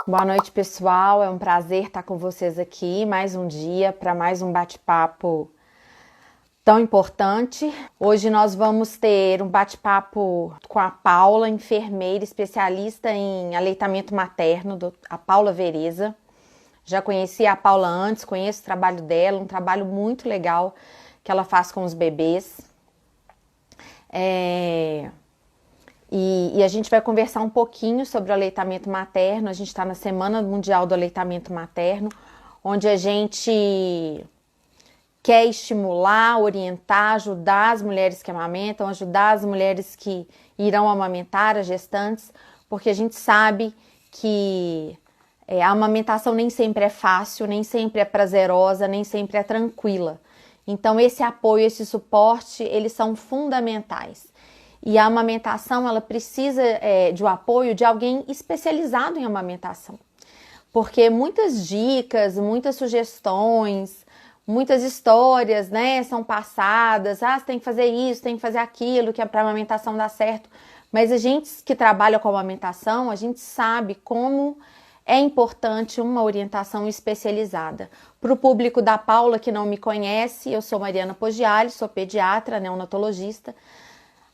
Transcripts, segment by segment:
Boa noite, pessoal. É um prazer estar com vocês aqui mais um dia para mais um bate-papo tão importante. Hoje nós vamos ter um bate-papo com a Paula, enfermeira especialista em aleitamento materno, a Paula Vereza. Já conheci a Paula antes, conheço o trabalho dela, um trabalho muito legal que ela faz com os bebês. E a gente vai conversar um pouquinho sobre o aleitamento materno. A gente está na Semana Mundial do Aleitamento Materno, onde a gente quer estimular, orientar, ajudar as mulheres que amamentam, ajudar as mulheres que irão amamentar, as gestantes, porque a gente sabe que a amamentação nem sempre é fácil, nem sempre é prazerosa, nem sempre é tranquila. Então esse apoio, esse suporte, eles são fundamentais. E a amamentação, ela precisa de um apoio de alguém especializado em amamentação. Porque muitas dicas, muitas sugestões, muitas histórias, né, são passadas. Ah, você tem que fazer isso, tem que fazer aquilo, que é para a amamentação dar certo. Mas a gente que trabalha com amamentação, a gente sabe como é importante uma orientação especializada. Para o público da Paula que não me conhece, eu sou Mariana Poggiali, sou pediatra, neonatologista.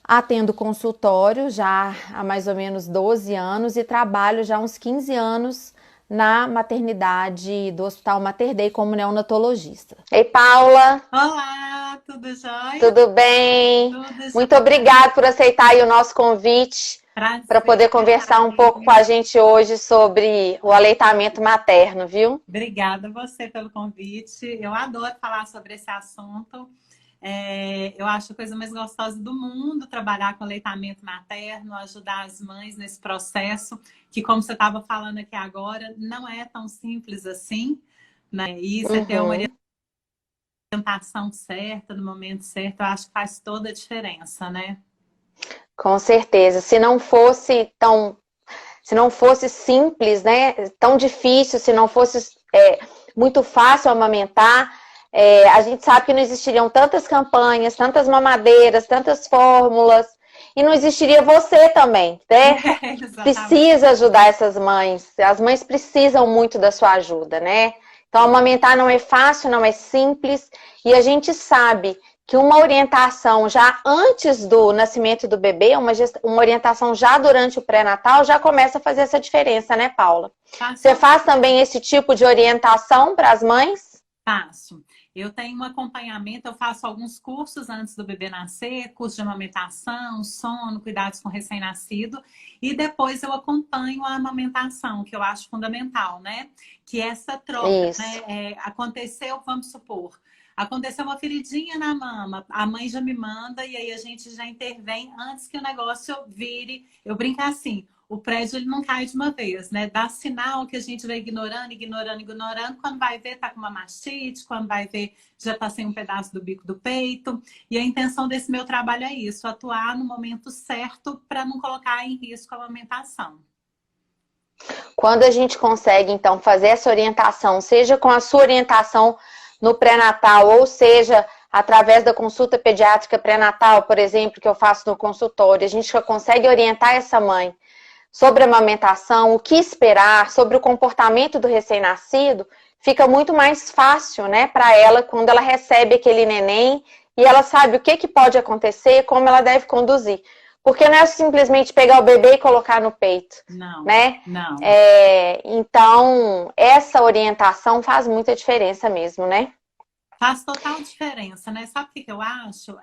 Atendo consultório já há mais ou menos 12 anos e trabalho já há uns 15 anos na maternidade do Hospital Mater Dei como neonatologista. Ei, Paula! Olá, tudo jóia? Tudo bem? Tudo Muito jóia. obrigada por aceitar aí o nosso convite para Prazer poder estar conversar um pouco com aqui. a gente hoje sobre o aleitamento materno, viu? Obrigada a você pelo convite. Eu adoro falar sobre esse assunto. Eu acho a coisa mais gostosa do mundo trabalhar com aleitamento materno, ajudar as mães nesse processo, que, como você estava falando aqui agora, não é tão simples assim, né? E você ter uma Uhum. orientação certa, no momento certo, eu acho que faz toda a diferença, né? Com certeza. Se não fosse simples, né, tão difícil, se não fosse muito fácil amamentar, a gente sabe que não existiriam tantas campanhas, tantas mamadeiras, tantas fórmulas, e não existiria você também, né? Exatamente. Precisa ajudar essas mães, as mães precisam muito da sua ajuda, né? Então, amamentar não é fácil, não é simples, e a gente sabe que uma orientação já antes do nascimento do bebê, uma orientação já durante o pré-natal, já começa a fazer essa diferença, né, Paula? Você Faço. faz também esse tipo de orientação para as mães? Faço. Eu tenho um acompanhamento, eu faço alguns cursos antes do bebê nascer, curso de amamentação, sono, cuidados com recém-nascido, e depois eu acompanho a amamentação, que eu acho fundamental, né? Que é essa troca, Isso. né? Aconteceu, vamos supor, aconteceu uma feridinha na mama, a mãe já me manda e aí a gente já intervém antes que o negócio vire. Eu brinco assim, o prédio ele não cai de uma vez, né? Dá sinal que a gente vai ignorando, ignorando, ignorando. Quando vai ver, tá com uma mastite, quando vai ver, já tá sem um pedaço do bico do peito. E a intenção desse meu trabalho é isso, atuar no momento certo para não colocar em risco a amamentação. Quando a gente consegue, então, fazer essa orientação, seja com a sua orientação no pré-natal, ou seja, através da consulta pediátrica pré-natal, por exemplo, que eu faço no consultório, a gente já consegue orientar essa mãe sobre a amamentação, o que esperar, sobre o comportamento do recém-nascido, fica muito mais fácil, né, para ela quando ela recebe aquele neném e ela sabe o que, que pode acontecer, como ela deve conduzir. Porque não é simplesmente pegar o bebê e colocar no peito, Não, né? não. Então, essa orientação faz muita diferença mesmo, né? Faz total diferença, né? Sabe o que eu acho,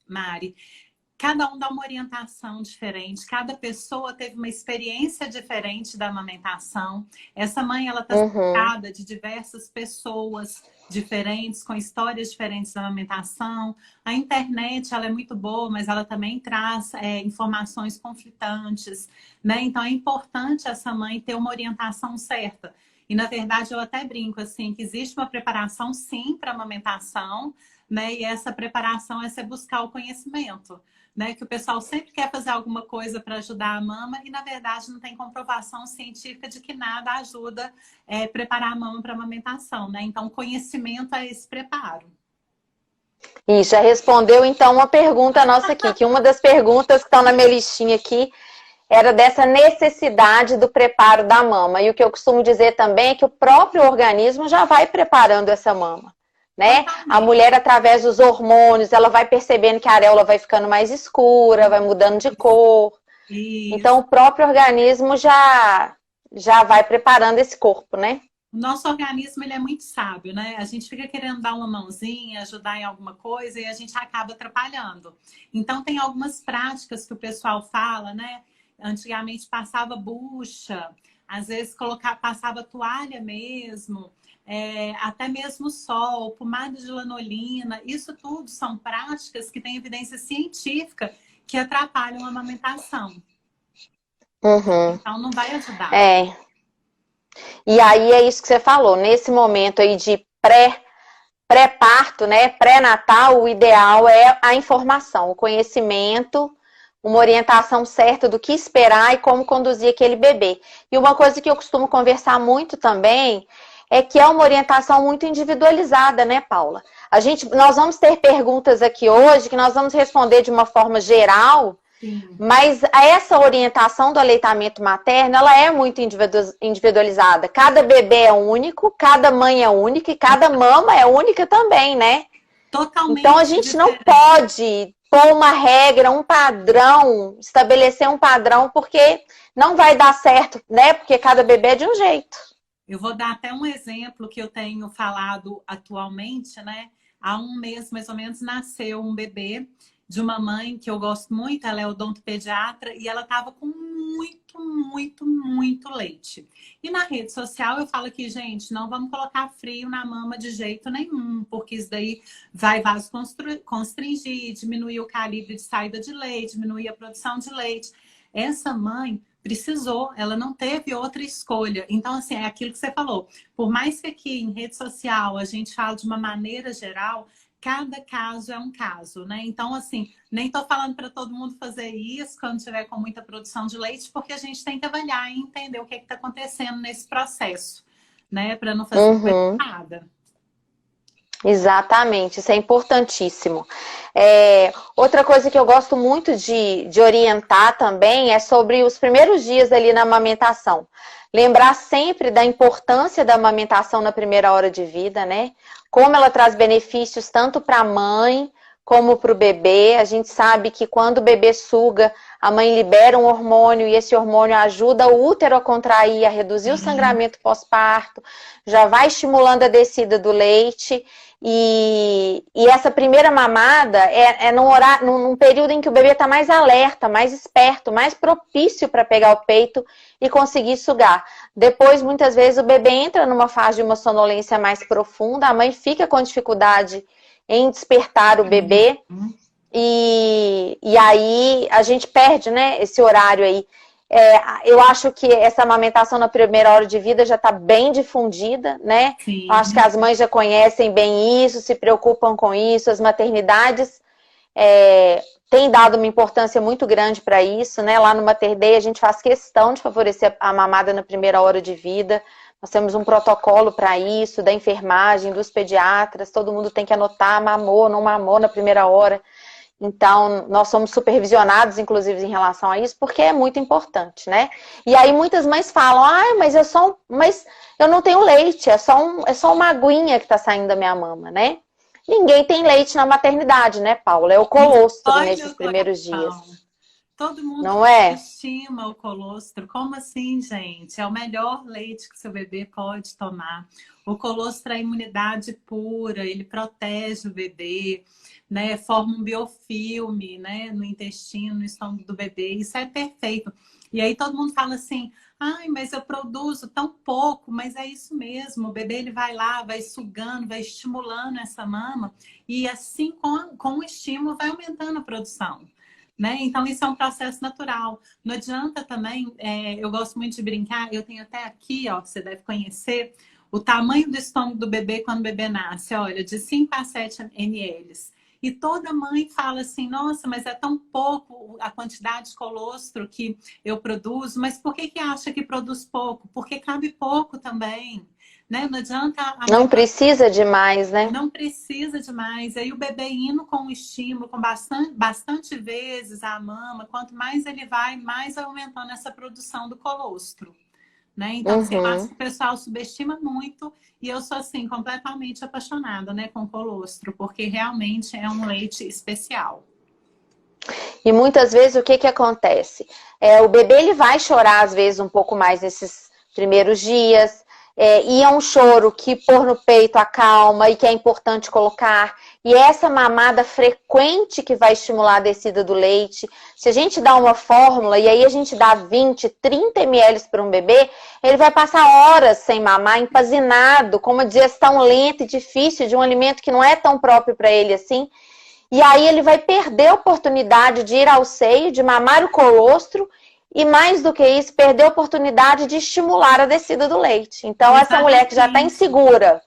Mari? Cada um dá uma orientação diferente, cada pessoa teve uma experiência diferente da amamentação. Essa mãe, ela está Uhum. cercada de diversas pessoas diferentes, com histórias diferentes da amamentação. A internet, ela é muito boa, mas ela também traz informações conflitantes, né? Então, é importante essa mãe ter uma orientação certa. E, na verdade, eu até brinco, assim, que existe uma preparação, sim, para amamentação, né? E essa preparação é você buscar o conhecimento, né? Que o pessoal sempre quer fazer alguma coisa para ajudar a mama e, na verdade, não tem comprovação científica de que nada ajuda a preparar a mama para amamentação, né? Então, conhecimento é esse preparo. E já respondeu, então, uma pergunta nossa aqui, que uma das perguntas que estão na minha listinha aqui era dessa necessidade do preparo da mama. E o que eu costumo dizer também é que o próprio organismo já vai preparando essa mama, né? A mulher, através dos hormônios, ela vai percebendo que a areola vai ficando mais escura, vai mudando de cor. Isso. Então, o próprio organismo já vai preparando esse corpo, né? O nosso organismo, ele é muito sábio, né? A gente fica querendo dar uma mãozinha, ajudar em alguma coisa e a gente acaba atrapalhando. Então, tem algumas práticas que o pessoal fala, né? Antigamente passava bucha, às vezes passava toalha mesmo, até mesmo sol, pomada de lanolina. Isso tudo são práticas que têm evidência científica que atrapalham a amamentação. Uhum. Então, não vai ajudar. E aí é isso que você falou, nesse momento aí de pré-parto, né, pré-natal, o ideal é a informação, o conhecimento, uma orientação certa do que esperar e como conduzir aquele bebê. E uma coisa que eu costumo conversar muito também é que é uma orientação muito individualizada, né, Paula? Nós vamos ter perguntas aqui hoje que nós vamos responder de uma forma geral. Sim. Mas essa orientação do aleitamento materno, ela é muito individualizada. Cada bebê é único, cada mãe é única e cada mama é única também, né? Totalmente. Então a gente não pode pôr uma regra, um padrão, estabelecer um padrão, porque não vai dar certo, né? Porque cada bebê é de um jeito. Eu vou dar até um exemplo que eu tenho falado atualmente, né? Há um mês, mais ou menos, nasceu um bebê de uma mãe que eu gosto muito, ela é odontopediatra, e ela estava com muito leite. E na rede social eu falo aqui, gente, não vamos colocar frio na mama de jeito nenhum, porque isso daí vai vasoconstringir, diminuir o calibre de saída de leite, diminuir a produção de leite. Essa mãe precisou, ela não teve outra escolha. Então, assim, é aquilo que você falou. Por mais que aqui em rede social a gente fala de uma maneira geral, cada caso é um caso, né? Então, assim, nem estou falando para todo mundo fazer isso quando tiver com muita produção de leite, porque a gente tem que avaliar e entender o que está acontecendo nesse processo, né? Para não fazer coisa errada. Exatamente, isso é importantíssimo. Outra coisa que eu gosto muito de orientar também é sobre os primeiros dias ali na amamentação. Lembrar sempre da importância da amamentação na primeira hora de vida, né? Como ela traz benefícios tanto para a mãe como para o bebê. A gente sabe que quando o bebê suga, a mãe libera um hormônio e esse hormônio ajuda o útero a contrair, a reduzir o sangramento pós-parto, já vai estimulando a descida do leite. E essa primeira mamada é num período em que o bebê está mais alerta, mais esperto, mais propício para pegar o peito e conseguir sugar. Depois, muitas vezes, o bebê entra numa fase de uma sonolência mais profunda, a mãe fica com dificuldade em despertar o bebê e aí a gente perde, né, esse horário aí. Eu acho que essa amamentação na primeira hora de vida já está bem difundida, né? Sim. Eu acho que as mães já conhecem bem isso, se preocupam com isso, as maternidades têm dado uma importância muito grande para isso, né? Lá no Mater Dei a gente faz questão de favorecer a mamada na primeira hora de vida. Nós temos um protocolo para isso, da enfermagem, dos pediatras, todo mundo tem que anotar, mamou, não mamou na primeira hora. Então, nós somos supervisionados, inclusive, em relação a isso, porque é muito importante, né? E aí muitas mães falam, mas eu não tenho leite, é só uma aguinha que está saindo da minha mama, né? Ninguém tem leite na maternidro, né, Paula? É o colostro nesses primeiros dias. Todo mundo não estima o colostro. Como assim, gente? É o melhor leite que seu bebê pode tomar. O colostro é imunidade pura, ele protege o bebê, né? Forma um biofilme, né? No intestino, no estômago do bebê. Isso é perfeito. E aí todo mundo fala assim, mas eu produzo tão pouco, mas é isso mesmo. O bebê ele vai lá, vai sugando, vai estimulando essa mama e assim com o estímulo vai aumentando a produção. Né? Então, isso é um processo natural. Não adianta também, eu gosto muito de brincar, eu tenho até aqui, ó, você deve conhecer, o tamanho do estômago do bebê quando o bebê nasce, olha, de 5 a 7 ml. E toda mãe fala assim, nossa, mas é tão pouco a quantidade de colostro que eu produzo, mas por que acha que produz pouco? Porque cabe pouco também, né? Não adianta a Não mãe precisa demais, né? não precisa demais. Aí o bebê indo com o estímulo, com bastante vezes a mama, quanto mais ele vai, mais vai aumentando essa produção do colostro. Né? Então, assim, eu acho Uhum. que o pessoal subestima muito e eu sou, assim, completamente apaixonada, né, com colostro, porque realmente é um leite especial. E muitas vezes o que que acontece? O bebê ele vai chorar às vezes um pouco mais nesses primeiros dias, e é um choro que pôr no peito acalma e que é importante colocar. E é essa mamada frequente que vai estimular a descida do leite. Se a gente dá uma fórmula e aí a gente dá 20, 30 ml para um bebê, ele vai passar horas sem mamar, empazinado, com uma digestão lenta e difícil de um alimento que não é tão próprio para ele assim. E aí ele vai perder a oportunidade de ir ao seio, de mamar o colostro e, mais do que isso, perder a oportunidade de estimular a descida do leite. Então, essa mulher que já está Exatamente. insegura,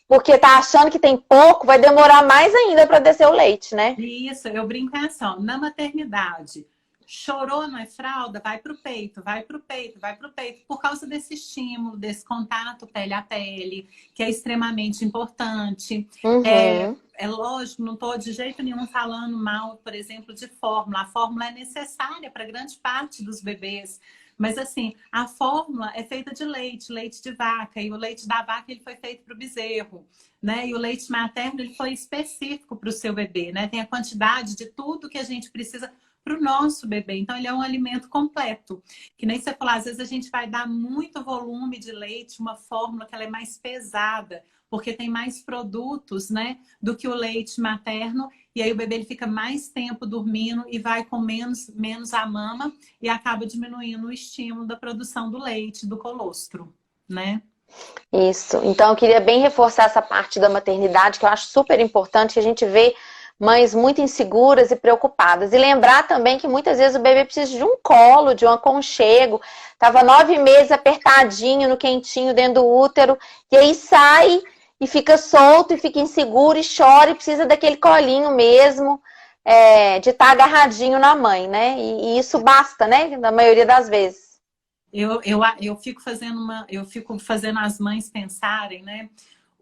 porque está achando que tem pouco, vai demorar mais ainda para descer o leite, né? Isso, eu brinco assim, ó, na maternidade. Chorou na fralda, vai pro peito, vai pro peito, vai pro peito, por causa desse estímulo, desse contato pele a pele, que é extremamente importante. Uhum. É lógico, não estou de jeito nenhum falando mal, por exemplo, de fórmula. A fórmula é necessária para grande parte dos bebês. Mas assim, a fórmula é feita de leite, leite de vaca, e o leite da vaca ele foi feito para o bezerro, né? E o leite materno ele foi específico para o seu bebê, né? Tem a quantidade de tudo que a gente precisa para o nosso bebê. Então, ele é um alimento completo. Que nem você falou, às vezes a gente vai dar muito volume de leite, uma fórmula que ela é mais pesada, porque tem mais produtos, né, do que o leite materno. E aí o bebê ele fica mais tempo dormindo e vai com menos a mama e acaba diminuindo o estímulo da produção do leite, do colostro, né? Isso. Então, eu queria bem reforçar essa parte da maternidade, que eu acho super importante, que a gente vê mães muito inseguras e preocupadas. E lembrar também que muitas vezes o bebê precisa de um colo, de um aconchego. Tava 9 meses apertadinho, no quentinho, dentro do útero, e aí sai e fica solto, e fica inseguro, e chora, e precisa daquele colinho mesmo, de estar agarradinho na mãe, né? E isso basta, né? Na maioria das vezes. Eu fico fazendo as mães pensarem, né?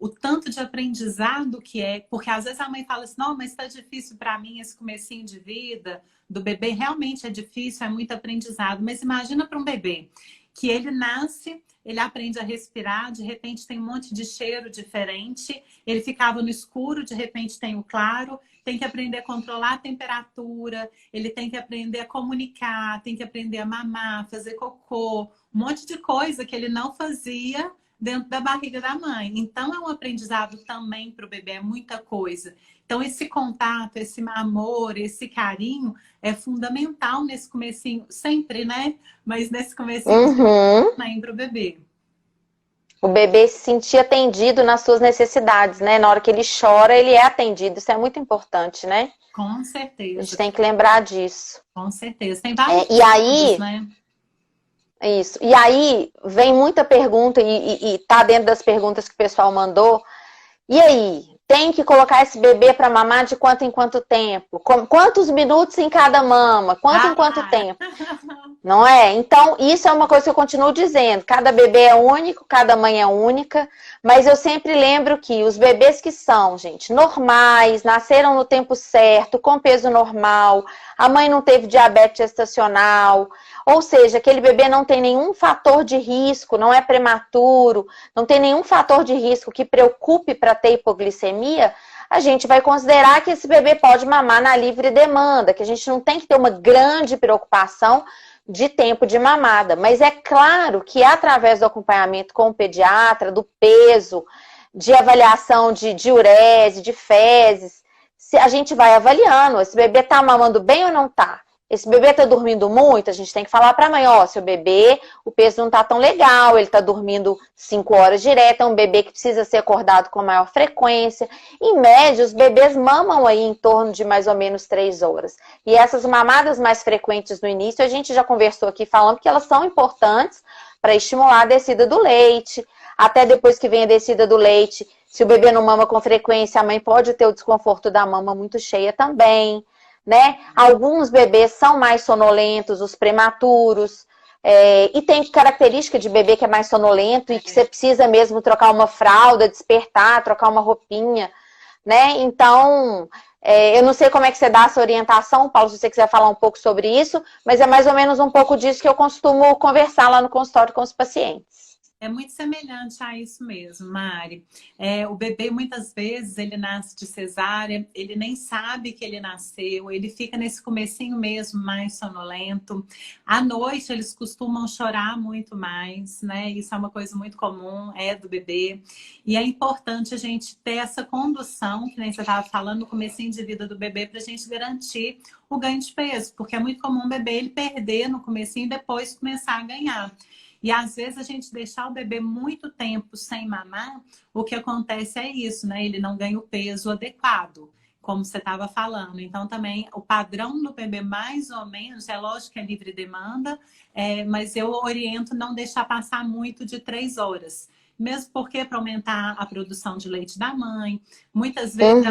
O tanto de aprendizado que é, porque às vezes a mãe fala assim, não, mas está difícil para mim esse comecinho de vida do bebê, realmente é difícil, é muito aprendizado, mas imagina para um bebê que ele nasce, ele aprende a respirar, de repente tem um monte de cheiro diferente, ele ficava no escuro, de repente tem o claro, tem que aprender a controlar a temperatura, ele tem que aprender a comunicar, tem que aprender a mamar, fazer cocô, um monte de coisa que ele não fazia dentro da barriga da mãe. Então, é um aprendizado também para o bebê, é muita coisa. Então, esse contato, esse amor, esse carinho é fundamental nesse comecinho, sempre, né? Mas nesse comecinho Uhum. também para o bebê. O bebê se sentir atendido nas suas necessidades, né? Na hora que ele chora, ele é atendido. Isso é muito importante, né? Com A gente certeza, tem que lembrar disso. com certeza. Tem vários E estudos, aí, né? isso. E aí, vem muita pergunta, e tá dentro das perguntas que o pessoal mandou. E aí, tem que colocar esse bebê para mamar de quanto em quanto tempo? Quantos minutos em cada mama? Quanto em quanto Ah, tempo? Não é? Então, isso é uma coisa que eu continuo dizendo. Cada bebê é único, cada mãe é única, mas eu sempre lembro que os bebês que são, gente, normais, nasceram no tempo certo, com peso normal, a mãe não teve diabetes gestacional, ou seja, aquele bebê não tem nenhum fator de risco, não é prematuro, não tem nenhum fator de risco que preocupe para ter hipoglicemia, a gente vai considerar que esse bebê pode mamar na livre demanda, que a gente não tem que ter uma grande preocupação de tempo de mamada. Mas é claro que através do acompanhamento com o pediatra, do peso, de avaliação de diurese, de fezes, a gente vai avaliando, esse bebê tá mamando bem ou não tá? Esse bebê tá dormindo muito? A gente tem que falar pra mãe, ó, seu bebê, o peso não tá tão legal, ele tá dormindo 5 horas direto, é um bebê que precisa ser acordado com maior frequência. Em média, os bebês mamam aí em torno de mais ou menos 3 horas. E essas mamadas mais frequentes no início, a gente já conversou aqui falando que elas são importantes para estimular a descida do leite. Até depois que vem a descida do leite, Se o bebê não mama com frequência, a mãe pode ter o desconforto da mama muito cheia também, né? Alguns bebês são mais sonolentos, os prematuros, e tem característica de bebê que é mais sonolento e que você precisa mesmo trocar uma fralda, despertar, trocar uma roupinha, né? Então, eu não sei como é que você dá essa orientação, Paulo, se você quiser falar um pouco sobre isso, mas é mais ou menos um pouco disso que eu costumo conversar lá no consultório com os pacientes. É muito semelhante a isso mesmo, Mari. O bebê, muitas vezes, ele nasce de cesárea, ele nem sabe que ele nasceu, ele fica nesse comecinho mesmo mais sonolento. À noite, eles costumam chorar muito mais, né? Isso é uma coisa muito comum, do bebê. E é importante a gente ter essa condução, que nem você estava falando, no comecinho de vida do bebê, para a gente garantir o ganho de peso, porque é muito comum o bebê ele perder no comecinho e depois começar a ganhar. E às vezes a gente deixar o bebê muito tempo sem mamar, o que acontece é isso, né? Ele não ganha o peso adequado, como você estava falando. Então também o padrão do bebê mais ou menos, é lógico que é livre demanda, mas eu oriento não deixar passar muito de 3 horas. Mesmo porque para aumentar a produção de leite da mãe. Muitas vezes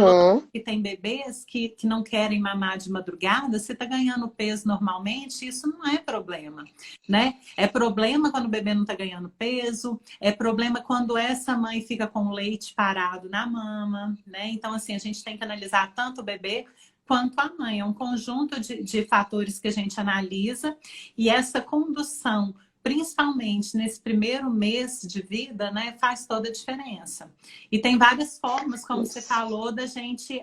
que tem bebês que não querem mamar de madrugada, você está ganhando peso normalmente, isso não é problema, né? É problema quando o bebê não está ganhando peso, é problema quando essa mãe fica com o leite parado na mama, né? Então, assim, a gente tem que analisar tanto o bebê quanto a mãe. É um conjunto de fatores que a gente analisa e essa condução, principalmente nesse primeiro mês de vida, né, faz toda a diferença. E tem várias formas, como você falou, da gente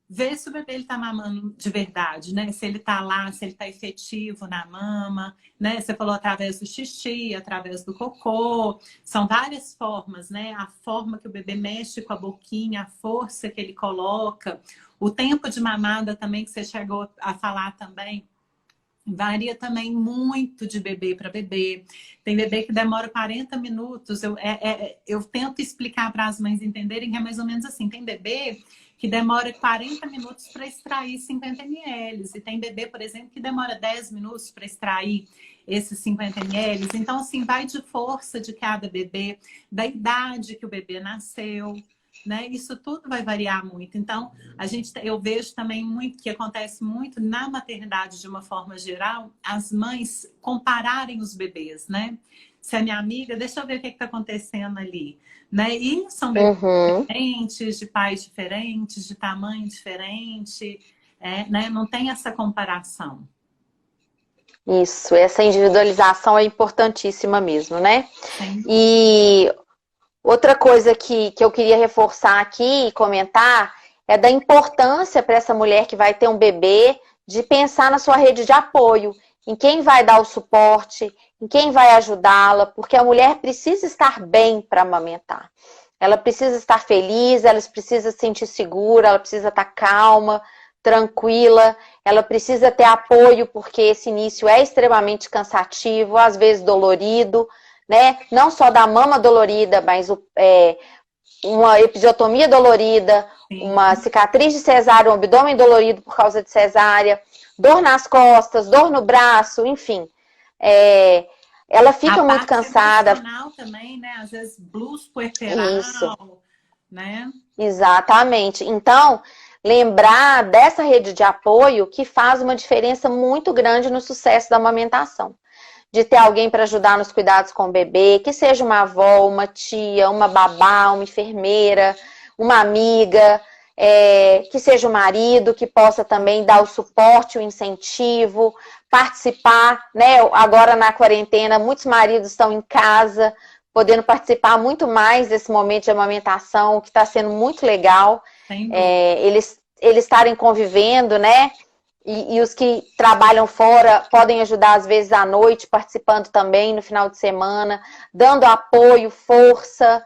ver se o bebê está mamando de verdade, né? Se ele está lá, se ele está efetivo na mama, né? Você falou através do xixi, através do cocô. São várias formas, né? A forma que o bebê mexe com a boquinha, a força que ele coloca, o tempo de mamada também, que você chegou a falar também. Varia também muito de bebê para bebê. Tem bebê que demora 40 minutos. Eu tento explicar para as mães entenderem que é mais ou menos assim. Tem bebê que demora 40 minutos para extrair 50 ml. E tem bebê, por exemplo, que demora 10 minutos para extrair esses 50 ml. Então, assim, vai de força de cada bebê, da idade que o bebê nasceu. Né? Isso tudo vai variar muito. Então, eu vejo também muito que acontece muito na maternidade de uma forma geral, as mães compararem os bebês, né? Se a minha amiga, deixa eu ver o que está acontecendo ali, né? E são bebês diferentes, de pais diferentes, de tamanho diferente, né? Não tem essa comparação. Isso, essa individualização é importantíssima mesmo, né? Sim. E outra coisa que eu queria reforçar aqui e comentar é da importância para essa mulher que vai ter um bebê de pensar na sua rede de apoio, em quem vai dar o suporte, em quem vai ajudá-la, porque a mulher precisa estar bem para amamentar. Ela precisa estar feliz, ela precisa se sentir segura, ela precisa estar calma, tranquila, ela precisa ter apoio, porque esse início é extremamente cansativo, às vezes dolorido, né? Não só da mama dolorida, mas uma episiotomia dolorida, uma cicatriz de cesárea, um abdômen dolorido por causa de cesárea, dor nas costas, dor no braço, enfim. Ela fica muito cansada. Também, né? Às vezes blues puerperal, isso, né? Exatamente. Então, lembrar dessa rede de apoio que faz uma diferença muito grande no sucesso da amamentação. De ter alguém para ajudar nos cuidados com o bebê, que seja uma avó, uma tia, uma babá, uma enfermeira, uma amiga, que seja o marido, que possa também dar o suporte, o incentivo, participar, né? Agora na quarentena, muitos maridos estão em casa, podendo participar muito mais desse momento de amamentação, que está sendo muito legal. Eles estarem convivendo, né? E os que trabalham fora podem ajudar, às vezes, à noite, participando também no final de semana, dando apoio, força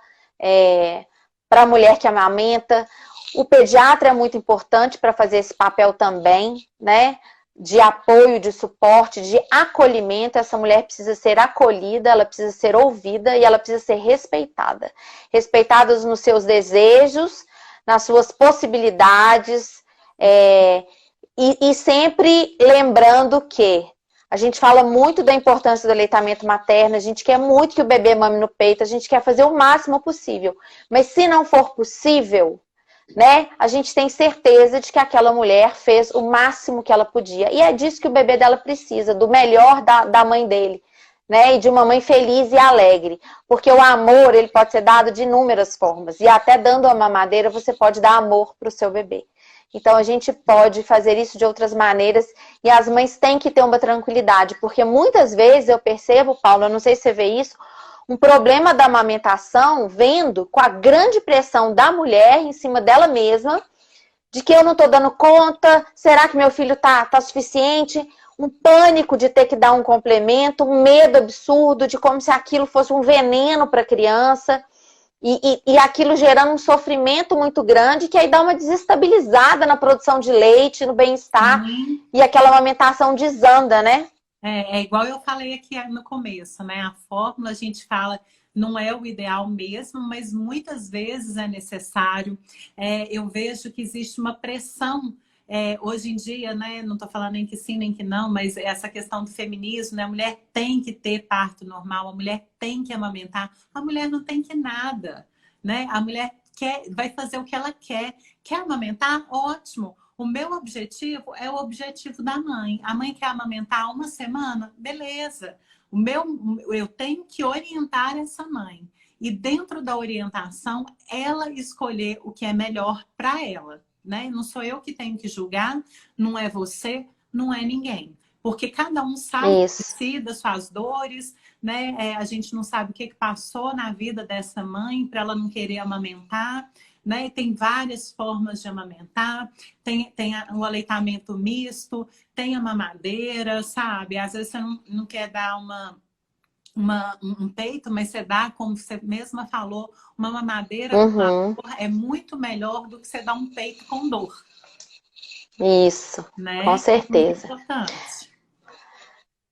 para a mulher que amamenta. O pediatra é muito importante para fazer esse papel também, né? De apoio, de suporte, de acolhimento. Essa mulher precisa ser acolhida, ela precisa ser ouvida e ela precisa ser respeitada. Respeitada nos seus desejos, nas suas possibilidades, e sempre lembrando que A gente fala muito da importância do aleitamento materno, a gente quer muito que o bebê mame no peito, a gente quer fazer o máximo possível. Mas se não for possível, né, a gente tem certeza de que aquela mulher fez o máximo que ela podia. E é disso que o bebê dela precisa, do melhor da mãe dele, né, e de uma mãe feliz e alegre. Porque o amor, ele pode ser dado de inúmeras formas. E até dando a mamadeira, você pode dar amor para o seu bebê. Então, a gente pode fazer isso de outras maneiras e as mães têm que ter uma tranquilidade, porque muitas vezes eu percebo, Paula, eu não sei se você vê isso, um problema da amamentação vendo com a grande pressão da mulher em cima dela mesma, de que eu não estou dando conta, será que meu filho tá suficiente? Um pânico de ter que dar um complemento, um medo absurdo de como se aquilo fosse um veneno para a criança. E aquilo gerando um sofrimento muito grande, que aí dá uma desestabilizada na produção de leite, no bem-estar, e aquela amamentação desanda, né? É igual eu falei aqui no começo, né? A fórmula, a gente fala, não é o ideal mesmo, mas muitas vezes é necessário. Eu vejo que existe uma pressão hoje em dia, né? Não estou falando nem que sim, nem que não, mas essa questão do feminismo, né? A mulher tem que ter parto normal, a mulher tem que amamentar, a mulher não tem que nada, né? A mulher vai fazer o que ela quer. Quer amamentar? Ótimo. O meu objetivo é o objetivo da mãe. A mãe quer amamentar uma semana? Beleza. Eu tenho que orientar essa mãe. E dentro da orientação, ela escolher o que é melhor para ela. Né? Não sou eu que tenho que julgar, não é você, não é ninguém. Porque cada um sabe de si, das suas dores, né? A gente não sabe o que passou na vida dessa mãe para ela não querer amamentar. Né? Tem várias formas de amamentar, tem o aleitamento misto, tem a mamadeira, sabe? Às vezes você não quer dar um peito, mas você dá, como você mesma falou, uma mamadeira com amor é muito melhor do que você dar um peito com dor. Isso, né? Com certeza. É muito importante.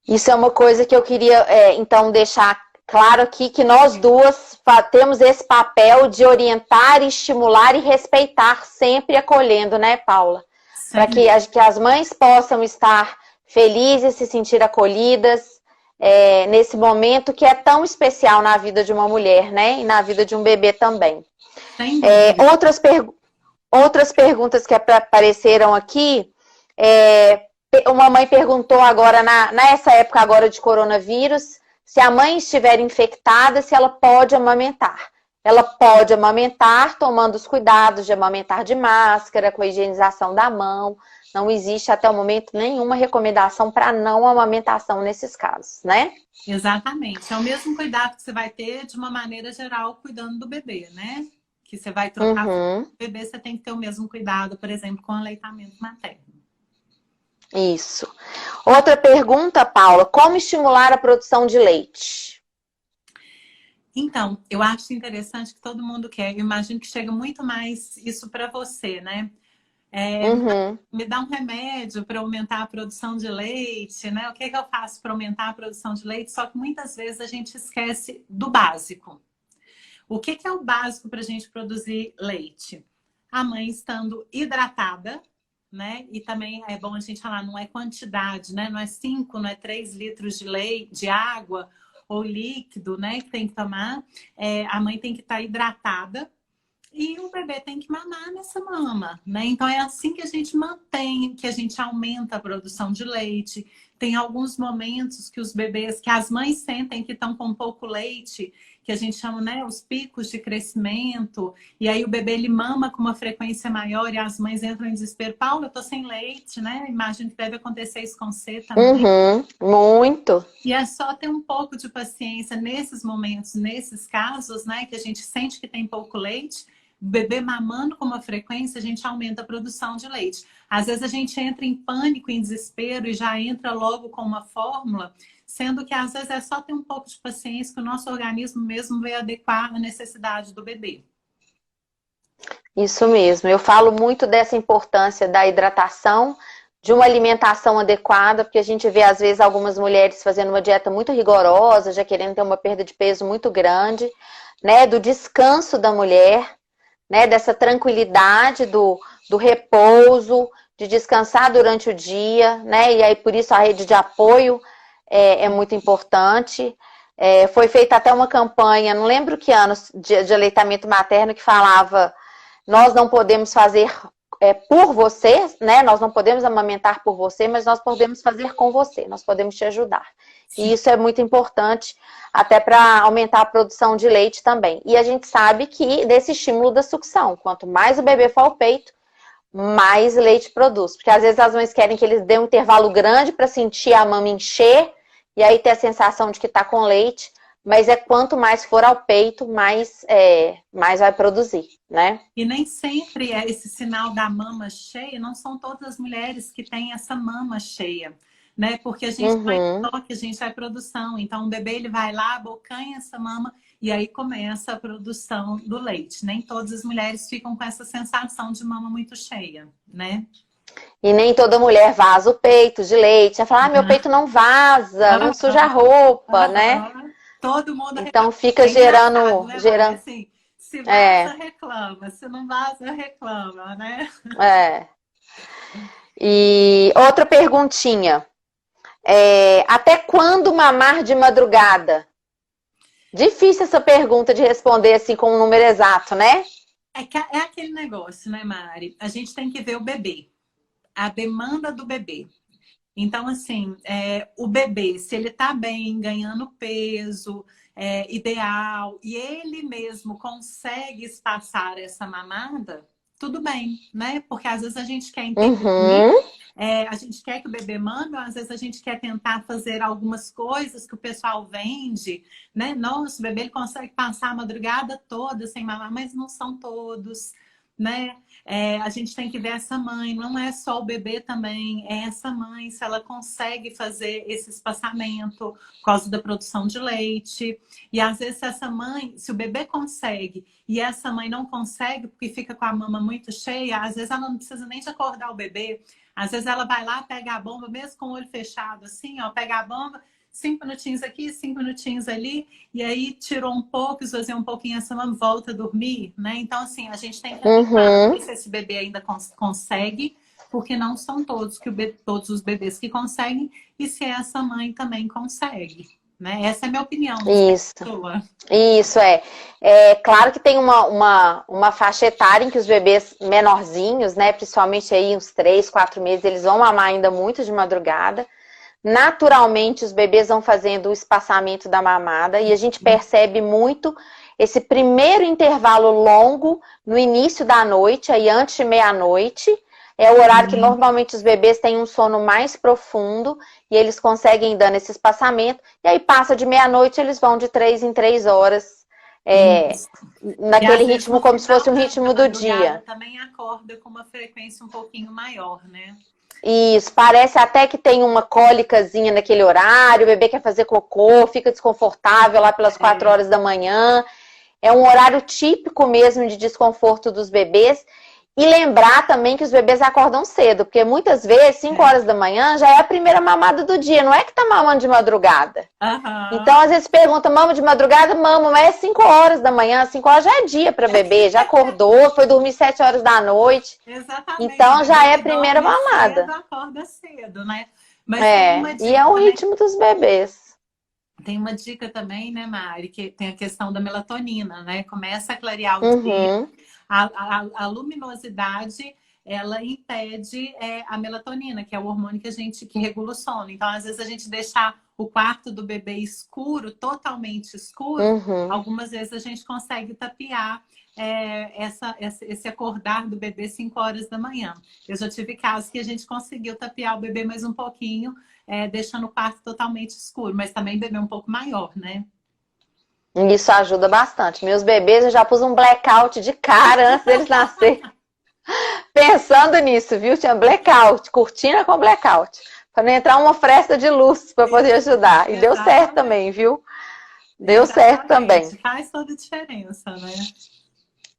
Isso é uma coisa que eu queria, então, deixar claro aqui, que nós duas temos esse papel de orientar, estimular e respeitar, sempre acolhendo, né, Paula? Para que as mães possam estar felizes, se sentir acolhidas, nesse momento que é tão especial na vida de uma mulher, né? E na vida de um bebê também. Outras perguntas que apareceram aqui, uma mãe perguntou agora, nessa época agora de coronavírus, se a mãe estiver infectada, se ela pode amamentar. Ela pode amamentar tomando os cuidados de amamentar de máscara, com a higienização da mão. Não existe até o momento nenhuma recomendação para não amamentação nesses casos, né? Exatamente. É o mesmo cuidado que você vai ter de uma maneira geral cuidando do bebê, né? Que você vai trocar o bebê, você tem que ter o mesmo cuidado, por exemplo, com o aleitamento materno. Isso. Outra pergunta, Paula, como estimular a produção de leite? Então, eu acho interessante que todo mundo quer. Eu imagino que chega muito mais isso para você, né? Me dá um remédio para aumentar a produção de leite, né? O que eu faço para aumentar a produção de leite? Só que muitas vezes a gente esquece do básico. O que é o básico para a gente produzir leite? A mãe estando hidratada, né? E também é bom a gente falar, não é quantidade, né? Não é 5, não é 3 litros de leite, de água ou líquido, né? Que tem que tomar. A mãe tem que estar hidratada e o bebê tem que mamar nessa mama, né? Então é assim que a gente mantém, que a gente aumenta a produção de leite. Tem alguns momentos que os bebês, que as mães sentem que estão com pouco leite, que a gente chama, né, os picos de crescimento, e aí o bebê ele mama com uma frequência maior e as mães entram em desespero. Paula, eu tô sem leite, né? Imagino que deve acontecer isso com você também. Muito. E é só ter um pouco de paciência nesses momentos, nesses casos, né, que a gente sente que tem pouco leite. O bebê mamando com uma frequência, a gente aumenta a produção de leite. Às vezes a gente entra em pânico, em desespero e já entra logo com uma fórmula, sendo que às vezes é só ter um pouco de paciência que o nosso organismo mesmo vai adequar à necessidade do bebê. Isso mesmo. Eu falo muito dessa importância da hidratação, de uma alimentação adequada, porque a gente vê às vezes algumas mulheres fazendo uma dieta muito rigorosa, já querendo ter uma perda de peso muito grande, né? Do descanso da mulher, né, dessa tranquilidade do repouso, de descansar durante o dia, né? E aí, por isso, a rede de apoio é muito importante. Foi feita até uma campanha, não lembro que ano, de aleitamento materno, que falava: nós não podemos fazer por você, né? Nós não podemos amamentar por você, mas nós podemos fazer com você, nós podemos te ajudar. E isso é muito importante, até para aumentar a produção de leite também. E a gente sabe que desse estímulo da sucção, quanto mais o bebê for ao peito, mais leite produz. Porque às vezes as mães querem que eles dêem um intervalo grande para sentir a mama encher, e aí ter a sensação de que está com leite, mas quanto mais for ao peito, mais vai produzir, né? E nem sempre esse sinal da mama cheia, não são todas as mulheres que têm essa mama cheia, né? Porque a gente vai em toque, a gente vai produção. Então o bebê ele vai lá, abocanha essa mama e aí começa a produção do leite. Nem todas as mulheres ficam com essa sensação de mama muito cheia, né? E nem toda mulher vaza o peito de leite. Ela fala: meu peito não vaza, não suja a roupa, né? Todo mundo então fica gerando... Né, assim, se vaza, reclama. Se não vaza, reclama, né? E outra perguntinha. Até quando mamar de madrugada? Difícil essa pergunta de responder assim com um número exato, né? É aquele negócio, né, Mari? A gente tem que ver o bebê. A demanda do bebê. Então, assim, o bebê, se ele tá bem, ganhando peso, ideal, e ele mesmo consegue espaçar essa mamada, tudo bem, né? Porque às vezes a gente quer intervir, a gente quer que o bebê mame, ou às vezes a gente quer tentar fazer algumas coisas que o pessoal vende, né? Nossa, o bebê ele consegue passar a madrugada toda sem mamar, mas não são todos, né? A gente tem que ver essa mãe, não é só o bebê também, é essa mãe, se ela consegue fazer esse espaçamento por causa da produção de leite. E às vezes essa mãe, se o bebê consegue e essa mãe não consegue porque fica com a mama muito cheia, às vezes ela não precisa nem de acordar o bebê. Às vezes ela vai lá, pega a bomba, mesmo com o olho fechado, assim, ó, pega a bomba, 5 minutinhos aqui, 5 minutinhos ali, e aí tirou um pouco, esvaziou um pouquinho essa mama, volta a dormir, né? Então, assim, a gente tem que ver se esse bebê ainda consegue, porque não são todos os bebês que conseguem, e se essa mãe também consegue, né? Essa é a minha opinião. Isso, claro que tem uma faixa etária em que os bebês menorzinhos, né, principalmente aí uns 3, 4 meses, eles vão mamar ainda muito de madrugada. Naturalmente, os bebês vão fazendo o espaçamento da mamada e a gente percebe muito esse primeiro intervalo longo no início da noite, aí antes de meia-noite. É o horário que normalmente os bebês têm um sono mais profundo e eles conseguem dando esse espaçamento. E aí passa de meia-noite, eles vão de 3 em 3 horas, naquele ritmo como se fosse um ritmo do dia. Também acorda com uma frequência um pouquinho maior, né? Isso, parece até que tem uma cólicazinha naquele horário, o bebê quer fazer cocô, fica desconfortável lá pelas 4 horas da manhã. É um horário típico mesmo de desconforto dos bebês. E lembrar também que os bebês acordam cedo, porque muitas vezes, 5 horas da manhã, já é a primeira mamada do dia, não é que tá mamando de madrugada. Então, às vezes pergunta, mama de madrugada? Mama, mas é 5 horas da manhã, 5 horas já é dia para bebê, já acordou, foi dormir 7 horas da noite. Exatamente. Então, já é a primeira mamada. Cedo, acorda cedo, né? Mas e é o ritmo dos bebês. Tem uma dica também, né, Mari, que tem a questão da melatonina, né? Começa a clarear o dia. A luminosidade, ela impede a melatonina, que é o hormônio que regula o sono. Então, às vezes, a gente deixar o quarto do bebê escuro, totalmente escuro, algumas vezes a gente consegue tapear esse acordar do bebê 5 horas da manhã. Eu já tive casos que a gente conseguiu tapear o bebê mais um pouquinho, deixando o quarto totalmente escuro, mas também bebê um pouco maior, né? Isso ajuda bastante. Meus bebês, eu já pus um blackout de cara antes deles nascerem. Pensando nisso, viu? Tinha blackout, cortina com blackout. Para não entrar uma fresta de luz para poder ajudar. E deu certo também, viu? Deu certo também. Faz toda a diferença, né?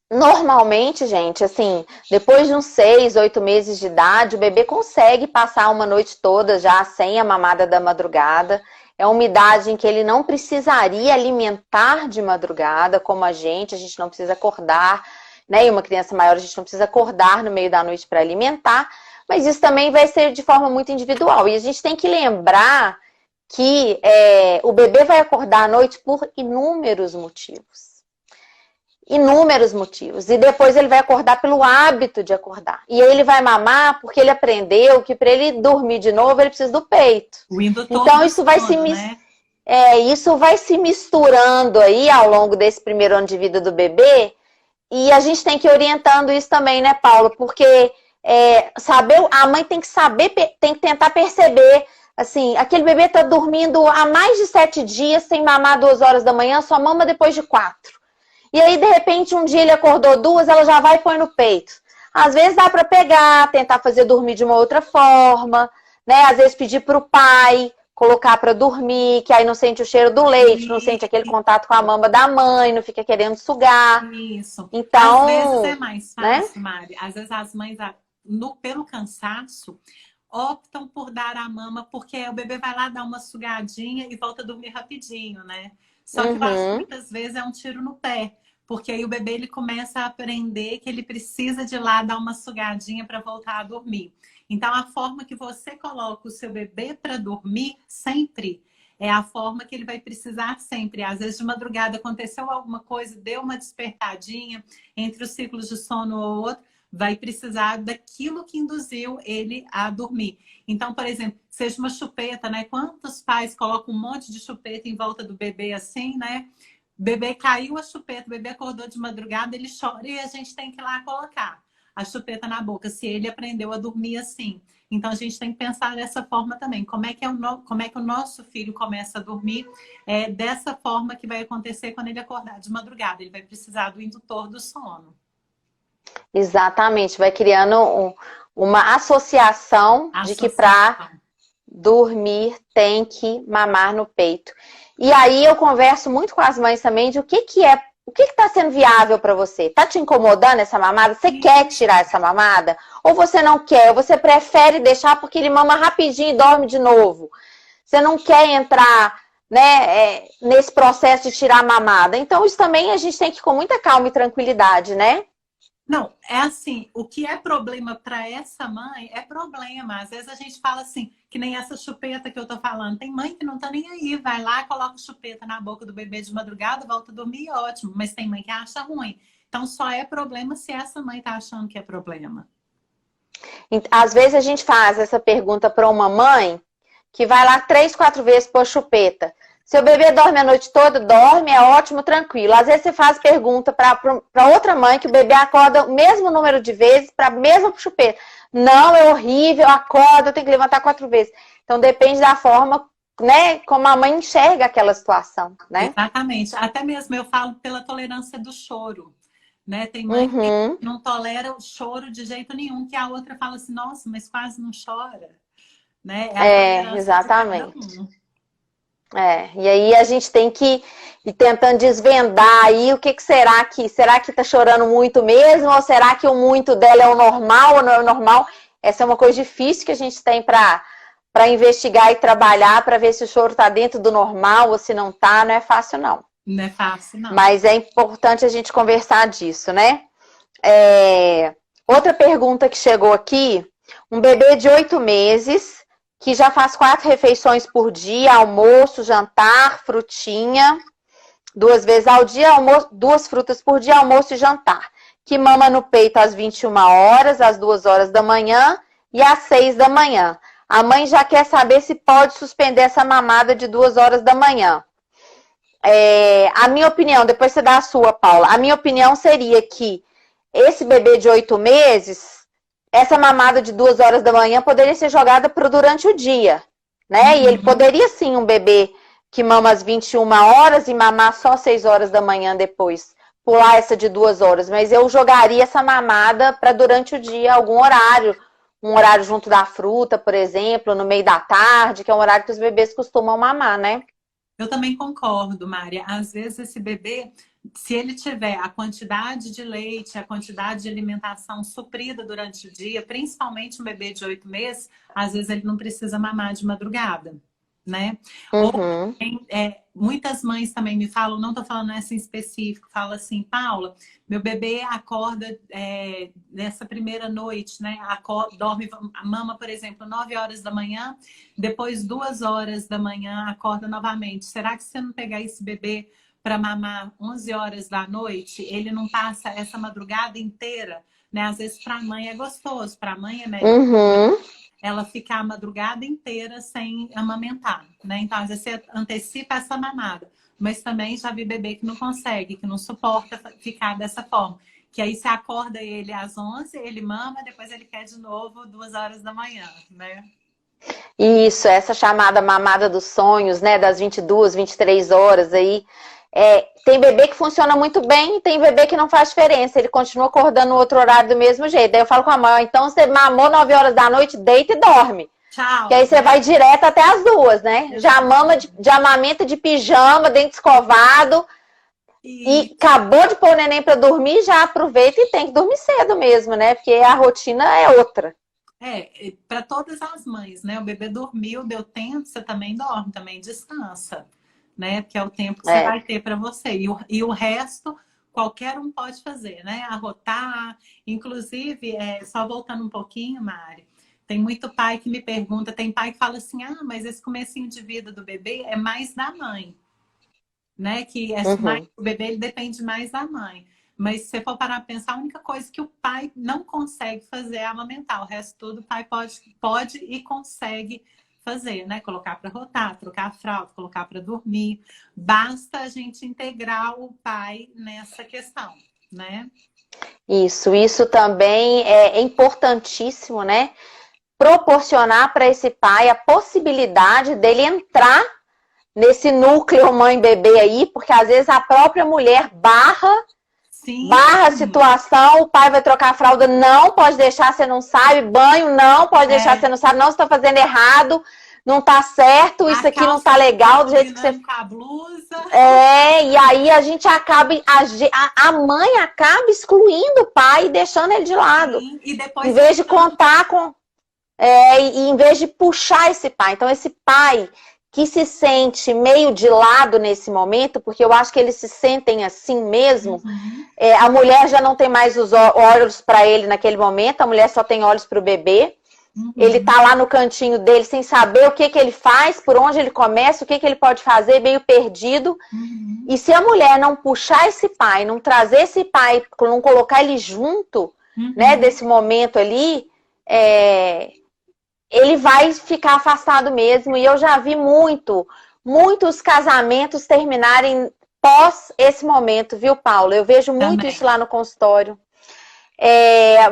Normalmente, gente, assim, depois de uns 6, 8 meses de idade, o bebê consegue passar uma noite toda já sem a mamada da madrugada. É uma idade em que ele não precisaria alimentar de madrugada, como a gente não precisa acordar, né? E uma criança maior, a gente não precisa acordar no meio da noite para alimentar. mas isso também vai ser de forma muito individual. E a gente tem que lembrar que o bebê vai acordar à noite por inúmeros motivos. Inúmeros motivos. E depois ele vai acordar pelo hábito de acordar. E aí ele vai mamar porque ele aprendeu que para ele dormir de novo, ele precisa do peito. Então isso vai se isso vai se misturando aí ao longo desse primeiro ano de vida do bebê. E a gente tem que ir orientando isso também, né, Paula? Porque a mãe tem que saber, tem que tentar perceber, assim, aquele bebê tá dormindo há mais de 7 dias sem mamar 2 horas da manhã, só mama depois de 4. E aí, de repente, um dia ele acordou 2, ela já vai e põe no peito. Às vezes dá para pegar, tentar fazer dormir de uma outra forma, né? Às vezes pedir para o pai colocar para dormir, que aí não sente o cheiro do leite, não sente aquele contato com a mama da mãe, não fica querendo sugar. Isso. Então, às vezes é mais fácil, né? Mari. Às vezes as mães, pelo cansaço, optam por dar a mama, porque o bebê vai lá dar uma sugadinha e volta a dormir rapidinho, né? Só que eu acho que muitas vezes é um tiro no pé. Porque aí o bebê ele começa a aprender que ele precisa de ir lá dar uma sugadinha para voltar a dormir. Então, a forma que você coloca o seu bebê para dormir sempre é a forma que ele vai precisar sempre. Às vezes, de madrugada, aconteceu alguma coisa, deu uma despertadinha entre os ciclos de sono ou outro, vai precisar daquilo que induziu ele a dormir. Então, por exemplo, seja uma chupeta, né? Quantos pais colocam um monte de chupeta em volta do bebê assim, né? Bebê caiu a chupeta, o bebê acordou de madrugada, ele chora e a gente tem que ir lá colocar a chupeta na boca, se ele aprendeu a dormir assim. Então, a gente tem que pensar dessa forma também. Como é que o nosso filho começa a dormir? É dessa forma que vai acontecer quando ele acordar de madrugada. Ele vai precisar do indutor do sono. Exatamente. Vai criando uma associação de que para dormir tem que mamar no peito. E aí eu converso muito com as mães também de o que está sendo viável para você. Tá te incomodando essa mamada? Você quer tirar essa mamada? Ou você não quer? Ou você prefere deixar porque ele mama rapidinho e dorme de novo? Você não quer entrar, né, nesse processo de tirar a mamada? Então isso também a gente tem que ir com muita calma e tranquilidade, né? Não, é assim, o que é problema para essa mãe é problema. Às vezes a gente fala assim, que nem essa chupeta que eu tô falando. Tem mãe que não tá nem aí, vai lá, coloca chupeta na boca do bebê de madrugada, volta a dormir, ótimo. Mas tem mãe que acha ruim. Então só é problema se essa mãe tá achando que é problema. Às vezes a gente faz essa pergunta para uma mãe que vai lá 3, 4 vezes pôr chupeta. Seu bebê dorme a noite toda? Dorme, é ótimo, tranquilo. Às vezes você faz pergunta para outra mãe que o bebê acorda o mesmo número de vezes para a mesma chupeta. Não, é horrível, acorda, eu tenho que levantar 4 vezes. Então depende da forma, né, como a mãe enxerga aquela situação, né? Exatamente. Até mesmo eu falo pela tolerância do choro, né? Tem mãe que não tolera o choro de jeito nenhum, que a outra fala assim, nossa, mas quase não chora, né? Exatamente. E aí a gente tem que ir tentando desvendar aí o que será que tá chorando muito mesmo, ou será que o muito dela é o normal ou não é o normal? Essa é uma coisa difícil que a gente tem para investigar e trabalhar para ver se o choro tá dentro do normal ou se não tá, não é fácil não. Não é fácil não. Mas é importante a gente conversar disso, né? Outra pergunta que chegou aqui, um bebê de 8 meses que já faz 4 refeições por dia, almoço, jantar, frutinha, 2 vezes ao dia, 2 frutas por dia, almoço e jantar. Que mama no peito às 21 horas, às 2 horas da manhã e às 6 da manhã. A mãe já quer saber se pode suspender essa mamada de 2 horas da manhã. A minha opinião, depois você dá a sua, Paula, a minha opinião seria que esse bebê de 8 meses... Essa mamada de 2 horas da manhã poderia ser jogada para durante o dia, né? E ele poderia sim, um bebê que mama às 21 horas e mamar só 6 horas da manhã depois, pular essa de 2 horas. Mas eu jogaria essa mamada para durante o dia, algum horário. Um horário junto da fruta, por exemplo, no meio da tarde, que é um horário que os bebês costumam mamar, né? Eu também concordo, Mária. Às vezes esse bebê, se ele tiver a quantidade de leite, a quantidade de alimentação suprida durante o dia, principalmente um bebê de 8 meses, às vezes ele não precisa mamar de madrugada. né? Ou Uhum. muitas mães também me falam, não estou falando essa em específico, fala assim, Paula, meu bebê acorda nessa primeira noite, né? Dorme, mama, por exemplo, 9 horas da manhã, depois 2 horas da manhã acorda novamente. Será que se eu não pegar esse bebê para mamar 11 horas da noite, ele não passa essa madrugada inteira? Né? Às vezes para a mãe é gostoso, para a mãe é melhor Uhum. ela ficar a madrugada inteira sem amamentar, né? Então, às vezes você antecipa essa mamada. Mas também já vi bebê que não consegue, que não suporta ficar dessa forma. Que aí você acorda ele às 11, ele mama, depois ele quer de novo 2 horas da manhã, né? Isso, essa chamada mamada dos sonhos, né, das 22, 23 horas aí. Tem bebê que funciona muito bem e tem bebê que não faz diferença. Ele continua acordando no outro horário do mesmo jeito. Daí eu falo com a mãe, então você mamou 9 horas da noite, deita e dorme. Que Tchau, aí você né? vai direto até as 2, né? Já mama de amamenta de pijama, dente escovado, e E acabou de pôr o neném para dormir, já aproveita e tem que dormir cedo mesmo, né? Porque a rotina é outra. para todas as mães, né? O bebê dormiu, deu tempo, você também dorme, também descansa, né? Porque é o tempo que você É. vai ter para você. E o resto, qualquer um pode fazer, né? Arrotar. Inclusive, só voltando um pouquinho, Mari, tem muito pai que me pergunta, tem pai que fala assim, ah, mas esse comecinho de vida do bebê é mais da mãe, né? Que Uhum. o bebê ele depende mais da mãe. Mas se você for parar para pensar, a única coisa que o pai não consegue fazer é amamentar. O resto tudo o pai pode e consegue fazer, né? Colocar para rotar, trocar a fralda, colocar para dormir. Basta a gente integrar o pai nessa questão, né? Isso também é importantíssimo, né? Proporcionar para esse pai a possibilidade dele entrar nesse núcleo mãe-bebê aí, porque às vezes a própria mulher Sim, barra a situação, o pai vai trocar a fralda, não pode deixar, você não sabe, banho, não pode deixar, você é, não sabe, não, você está fazendo errado, não tá certo, a isso aqui não calça tá não está legal do jeito que você. combinando com a blusa. E aí a gente acaba, a mãe acaba excluindo o pai e deixando ele de lado, Sim, e em depois vez de ficando. contar com e em vez de puxar esse pai. Então, esse pai que se sente meio de lado nesse momento, porque eu acho que eles se sentem assim mesmo, Uhum, a mulher já não tem mais os olhos para ele naquele momento, a mulher só tem olhos para o bebê. Ele uhum, tá lá no cantinho dele sem saber o que que ele faz, por onde ele começa, o que que ele pode fazer, meio perdido. uhum, E se a mulher não puxar esse pai, não trazer esse pai, não colocar ele junto, né, uhum. desse momento ali, é, ele vai ficar afastado mesmo. E eu já vi muitos casamentos terminarem pós esse momento, viu, Paulo? Eu vejo muito isso Também. lá no consultório.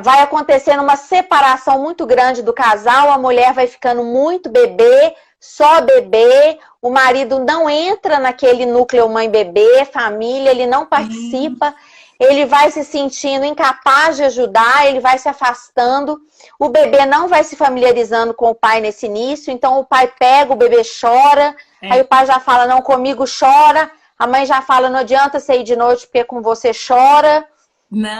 Vai acontecendo uma separação muito grande do casal, a mulher vai ficando muito bebê, só bebê, o marido não entra naquele núcleo mãe-bebê, família, ele não Sim. participa, ele vai se sentindo incapaz de ajudar, ele vai se afastando, o bebê não vai se familiarizando com o pai nesse início, então o pai pega, o bebê chora, aí o É. pai já fala, não, comigo chora, a mãe já fala, não adianta você ir de noite porque com você chora,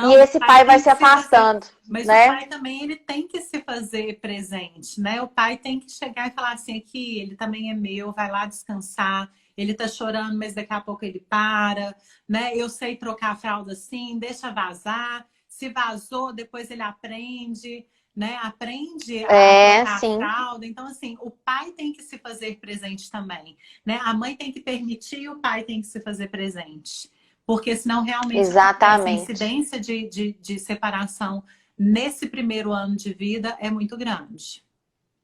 e Não, o esse pai pai vai tem se que se fazer. afastando, Mas o né? pai também ele tem que se fazer presente, né? O pai tem que chegar e falar assim, aqui, ele também é meu, vai lá descansar. Ele tá chorando, mas daqui a pouco ele para, né? Eu sei trocar a fralda assim, deixa vazar. Se vazou, depois ele aprende, né? Aprende a trocar a Sim, fralda. Então, assim, o pai tem que se fazer presente também, né? A mãe tem que permitir e o pai tem que se fazer presente. Porque senão realmente acontece a exatamente. incidência de separação nesse primeiro ano de vida é muito grande.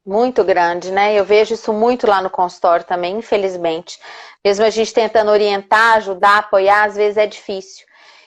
Muito grande, né? Eu vejo isso muito lá no consultório também, infelizmente. Mesmo a gente tentando orientar, ajudar, apoiar, às vezes é difícil.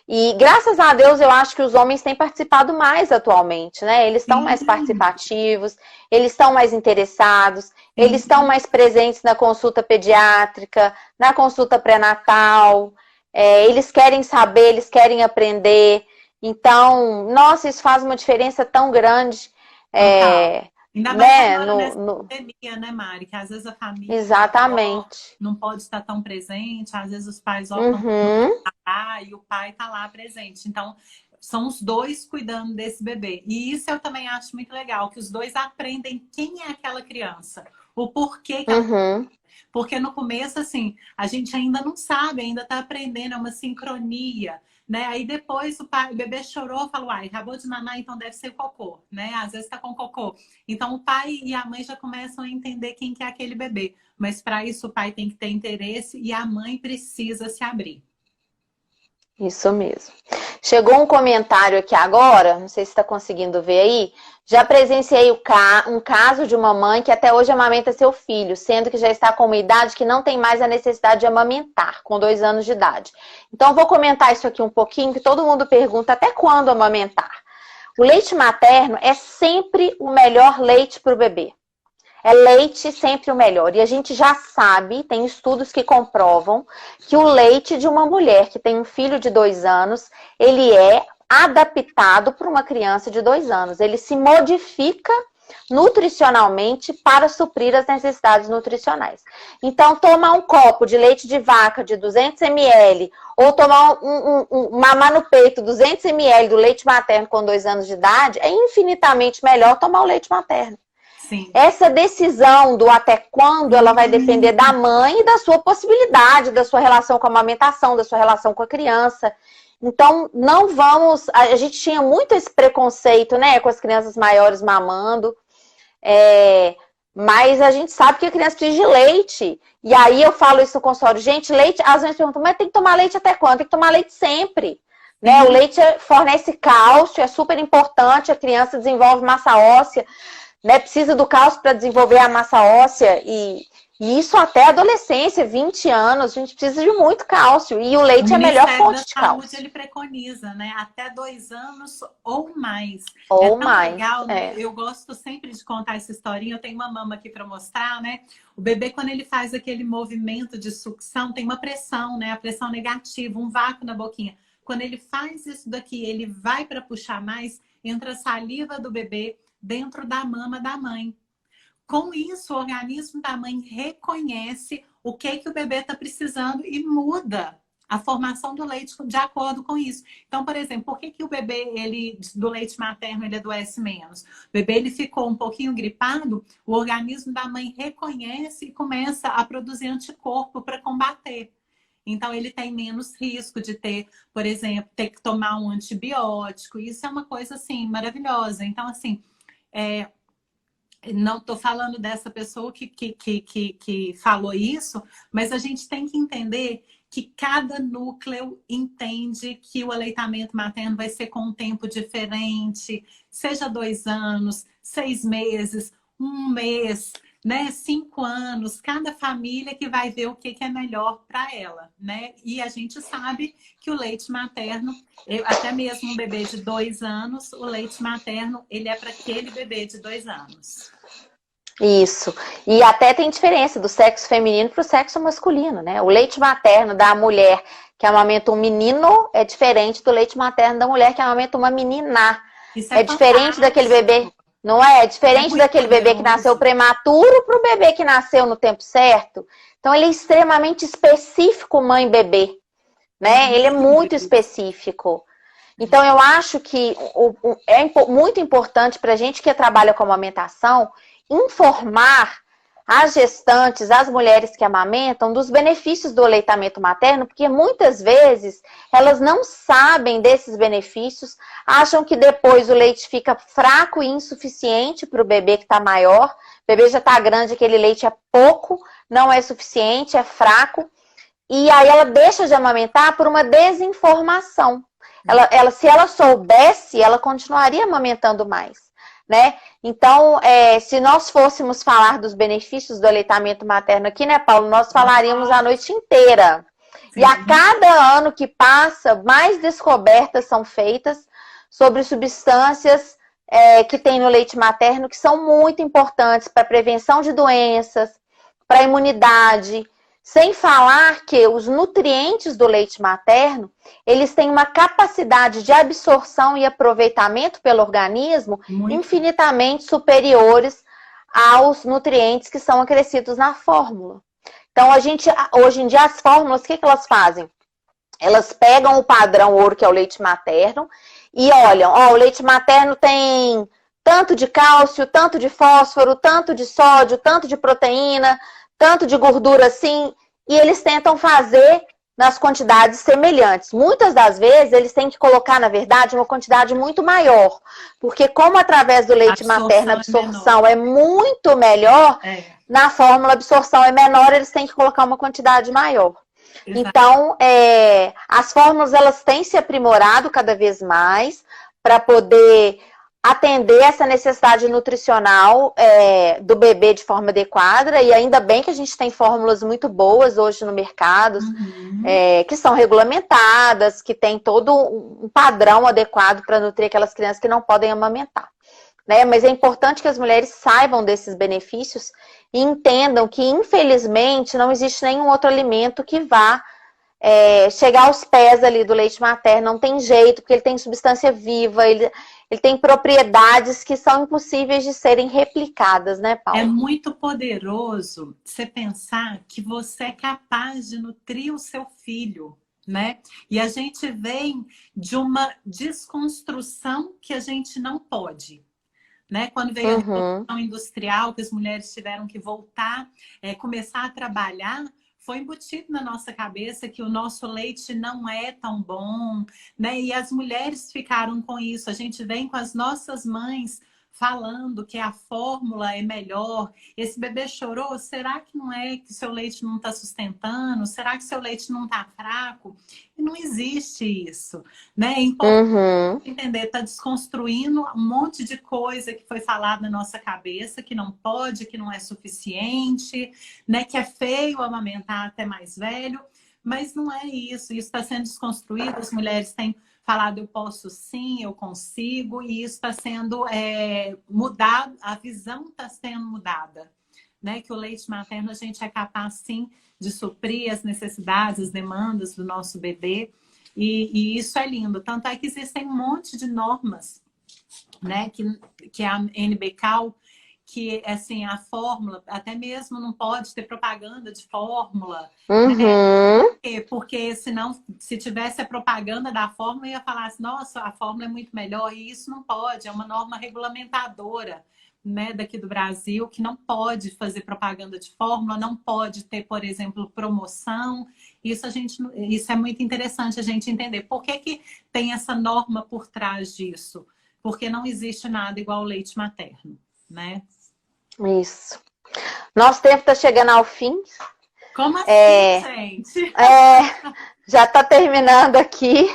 E graças a Deus eu acho que os homens têm participado mais atualmente, né? Eles estão mais Sim, participativos, eles estão mais interessados, eles estão sim. mais presentes na consulta pediátrica, na consulta pré-natal, eles querem saber, eles querem aprender. Então, nossa, isso faz uma diferença tão grande, Total. é, Ainda mais né? agora nessa pandemia, né, Mari? Que às vezes a família maior Exatamente. não pode estar tão presente, às vezes os pais optam por não Uhum, estar e o pai está lá presente. Então, são os dois cuidando desse bebê. E isso eu também acho muito legal, que os dois aprendem quem é aquela criança. O porquê que Uhum. porque no começo, assim, a gente ainda não sabe, ainda está aprendendo, é uma sincronia, né? Aí depois o bebê chorou, falou, ai, acabou de mamar, então deve ser cocô, né? Às vezes está com cocô. Então o pai e a mãe já começam a entender quem que é aquele bebê. Mas para isso o pai tem que ter interesse e a mãe precisa se abrir. Isso mesmo. Chegou um comentário aqui agora, não sei se está conseguindo ver aí. Já presenciei um caso de uma mãe que até hoje amamenta seu filho, sendo que já está com uma idade que não tem mais a necessidade de amamentar, com 2 anos de idade. Então, vou comentar isso aqui um pouquinho, que todo mundo pergunta até quando amamentar. O leite materno é sempre o melhor leite para o bebê. É leite sempre o melhor. E a gente já sabe, tem estudos que comprovam que o leite de uma mulher que tem um filho de 2 anos, ele é adaptado para uma criança de 2 anos. Ele se modifica nutricionalmente para suprir as necessidades nutricionais. Então, tomar um copo de leite de vaca de 200 ml ou tomar mamar no peito 200 ml do leite materno com 2 anos de idade, é infinitamente melhor tomar o leite materno. Sim. Essa decisão do até quando, ela vai depender da mãe e da sua possibilidade, da sua relação com a amamentação, da sua relação com a criança. Então, não vamos... A gente tinha muito esse preconceito, né, com as crianças maiores mamando, mas a gente sabe que a criança precisa de leite. E aí eu falo isso no consultório, gente, leite... Às vezes perguntam, mas tem que tomar leite até quando? Tem que tomar leite sempre. Né? O leite fornece cálcio, é super importante, a criança desenvolve massa óssea, né, precisa do cálcio para desenvolver a massa óssea e isso até a adolescência, 20 anos, a gente precisa de muito cálcio e o leite é a melhor fonte de cálcio. O Ministério da Saúde, ele preconiza, né, até 2 anos ou mais. Ou tão mais. Legal, né? Eu gosto sempre de contar essa historinha, eu tenho uma mama aqui para mostrar, né? O bebê, quando ele faz aquele movimento de sucção, tem uma pressão, né? A pressão negativa, um vácuo na boquinha. Quando ele faz isso daqui, ele vai para puxar mais, entra a saliva do bebê dentro da mama da mãe. Com isso, o organismo da mãe reconhece o que o bebê está precisando e muda a formação do leite de acordo com isso. Então, por exemplo, por que o bebê do leite materno ele adoece menos? O bebê ele ficou um pouquinho gripado, o organismo da mãe reconhece e começa a produzir anticorpo para combater. Então, ele tem menos risco de ter, por exemplo, ter que tomar um antibiótico. Isso é uma coisa, assim, maravilhosa. Então, assim, não estou falando dessa pessoa que falou isso, mas a gente tem que entender que cada núcleo entende que o aleitamento materno vai ser com um tempo diferente, seja 2 anos, 6 meses, 1 mês, né, 5 anos, cada família que vai ver o que é melhor para ela, né? E a gente sabe que o leite materno, até mesmo um bebê de 2 anos, o leite materno, ele é para aquele bebê de 2 anos. Isso. E até tem diferença do sexo feminino para o sexo masculino, né? O leite materno da mulher que amamenta um menino é diferente do leite materno da mulher que amamenta uma menina. Isso é diferente daquele bebê... Não é? É diferente daquele bebê que nasceu prematuro para o bebê que nasceu no tempo certo. Então, ele é extremamente específico mãe-bebê, né? Ele é muito específico. Então, eu acho que é muito importante para a gente que trabalha com amamentação informar as gestantes, as mulheres que amamentam, dos benefícios do aleitamento materno, porque muitas vezes elas não sabem desses benefícios, acham que depois o leite fica fraco e insuficiente para o bebê que está maior, o bebê já está grande, aquele leite é pouco, não é suficiente, é fraco, e aí ela deixa de amamentar por uma desinformação. Se ela soubesse, ela continuaria amamentando mais. Né? Então, se nós fôssemos falar dos benefícios do aleitamento materno aqui, né, Paulo? Nós falaríamos a noite inteira. Sim. E a cada ano que passa, mais descobertas são feitas sobre substâncias que tem no leite materno, que são muito importantes para a prevenção de doenças, para a imunidade. Sem falar que os nutrientes do leite materno, eles têm uma capacidade de absorção e aproveitamento pelo organismo infinitamente superiores aos nutrientes que são acrescidos na fórmula. Então, hoje em dia, as fórmulas, o que elas fazem? Elas pegam o padrão ouro, que é o leite materno, e olham, o leite materno tem tanto de cálcio, tanto de fósforo, tanto de sódio, tanto de proteína, tanto de gordura assim, e eles tentam fazer nas quantidades semelhantes. Muitas das vezes eles têm que colocar, na verdade, uma quantidade muito maior, porque como através do leite materno a absorção é muito melhor, na fórmula a absorção é menor, eles têm que colocar uma quantidade maior. Exato. Então, as fórmulas elas têm se aprimorado cada vez mais para poder atender essa necessidade nutricional do bebê de forma adequada, e ainda bem que a gente tem fórmulas muito boas hoje no mercado, que são regulamentadas, que tem todo um padrão adequado para nutrir aquelas crianças que não podem amamentar. Né? Mas é importante que as mulheres saibam desses benefícios e entendam que, infelizmente, não existe nenhum outro alimento que vá chegar aos pés ali do leite materno. Não tem jeito, porque ele tem substância viva, ele tem propriedades que são impossíveis de serem replicadas, né, Paula? É muito poderoso você pensar que você é capaz de nutrir o seu filho, né? E a gente vem de uma desconstrução que a gente não pode. Né? Quando veio a Revolução Industrial, que as mulheres tiveram que voltar, começar a trabalhar, foi embutido na nossa cabeça que o nosso leite não é tão bom, né? E as mulheres ficaram com isso. A gente vem com as nossas mães falando que a fórmula é melhor. Esse bebê chorou, será que não é que seu leite não está sustentando? Será que seu leite não está fraco? E não existe isso, né? Então, entender, está desconstruindo um monte de coisa que foi falada na nossa cabeça, que não pode, que não é suficiente, né? Que é feio amamentar até mais velho, mas não é isso. Isso está sendo desconstruído, as mulheres têm falado eu posso sim, eu consigo, e isso está sendo mudado, a visão está sendo mudada, né? Que o leite materno a gente é capaz sim de suprir as necessidades, as demandas do nosso bebê, e isso é lindo. Tanto é que existem um monte de normas, né? Que a NBCAL, que assim, a fórmula, até mesmo não pode ter propaganda de fórmula, né? Porque senão, se tivesse a propaganda da fórmula, ia falar assim, nossa, a fórmula é muito melhor, e isso não pode, é uma norma regulamentadora, né, daqui do Brasil, que não pode fazer propaganda de fórmula, não pode ter, por exemplo, promoção. Isso é muito interessante a gente entender. Por que tem essa norma por trás disso? Porque não existe nada igual ao leite materno, né? Isso. Nosso tempo está chegando ao fim. Como assim, gente? Já está terminando aqui.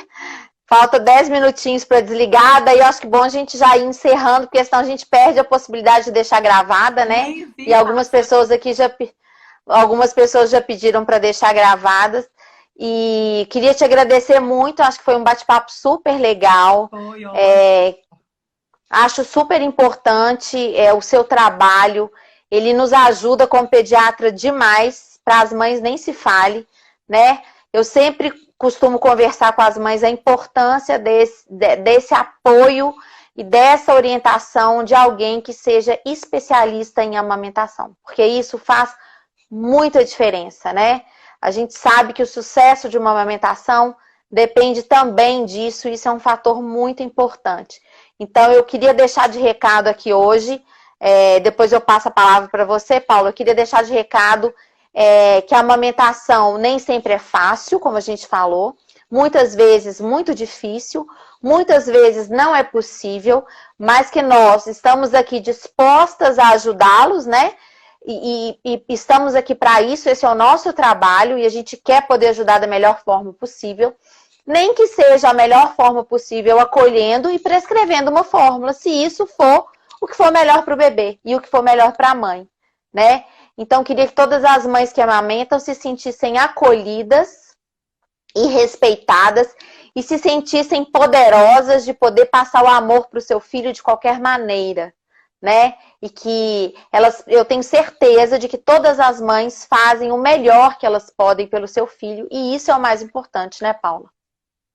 Falta 10 minutinhos para desligar. Daí eu acho que é bom a gente já ir encerrando, porque senão a gente perde a possibilidade de deixar gravada, né? E algumas pessoas aqui já pediram para deixar gravadas. E queria te agradecer muito. Acho que foi um bate-papo super legal. Acho super importante o seu trabalho. Ele nos ajuda como pediatra demais. Para as mães nem se fale, né? Eu sempre costumo conversar com as mães a importância desse apoio e dessa orientação de alguém que seja especialista em amamentação. Porque isso faz muita diferença, né? A gente sabe que o sucesso de uma amamentação depende também disso. Isso é um fator muito importante. Então, eu queria deixar de recado aqui hoje, depois eu passo a palavra para você, Paula. Eu queria deixar de recado que a amamentação nem sempre é fácil, como a gente falou. Muitas vezes muito difícil, muitas vezes não é possível, mas que nós estamos aqui dispostas a ajudá-los, né? E estamos aqui para isso, esse é o nosso trabalho e a gente quer poder ajudar da melhor forma possível. Nem que seja a melhor forma possível, acolhendo e prescrevendo uma fórmula, se isso for o que for melhor para o bebê e o que for melhor para a mãe, né? Então, queria que todas as mães que amamentam se sentissem acolhidas e respeitadas e se sentissem poderosas de poder passar o amor para o seu filho de qualquer maneira, né? E que eu tenho certeza de que todas as mães fazem o melhor que elas podem pelo seu filho e isso é o mais importante, né, Paula?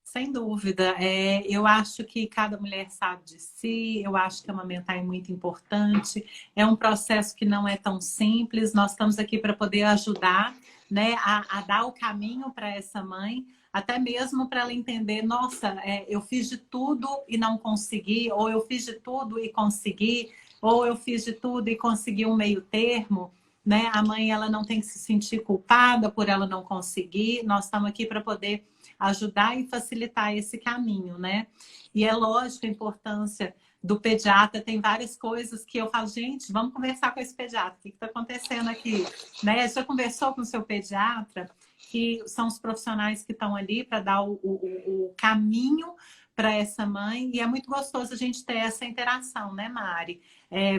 Sem dúvida. Eu acho que cada mulher sabe de si, eu acho que amamentar é muito importante. É um processo que não é tão simples, nós estamos aqui para poder ajudar, né, a dar o caminho para essa mãe, até mesmo para ela entender, nossa, eu fiz de tudo e não consegui, ou eu fiz de tudo e consegui, ou eu fiz de tudo e consegui um meio termo, né? A mãe, ela não tem que se sentir culpada por ela não conseguir. Nós estamos aqui para poder ajudar e facilitar esse caminho, né? E é lógico a importância do pediatra. Tem várias coisas que eu falo, gente, vamos conversar com esse pediatra. O que está acontecendo aqui? Né? Você já conversou com o seu pediatra? Que são os profissionais que estão ali para dar o caminho para essa mãe. E é muito gostoso a gente ter essa interação, né, Mari?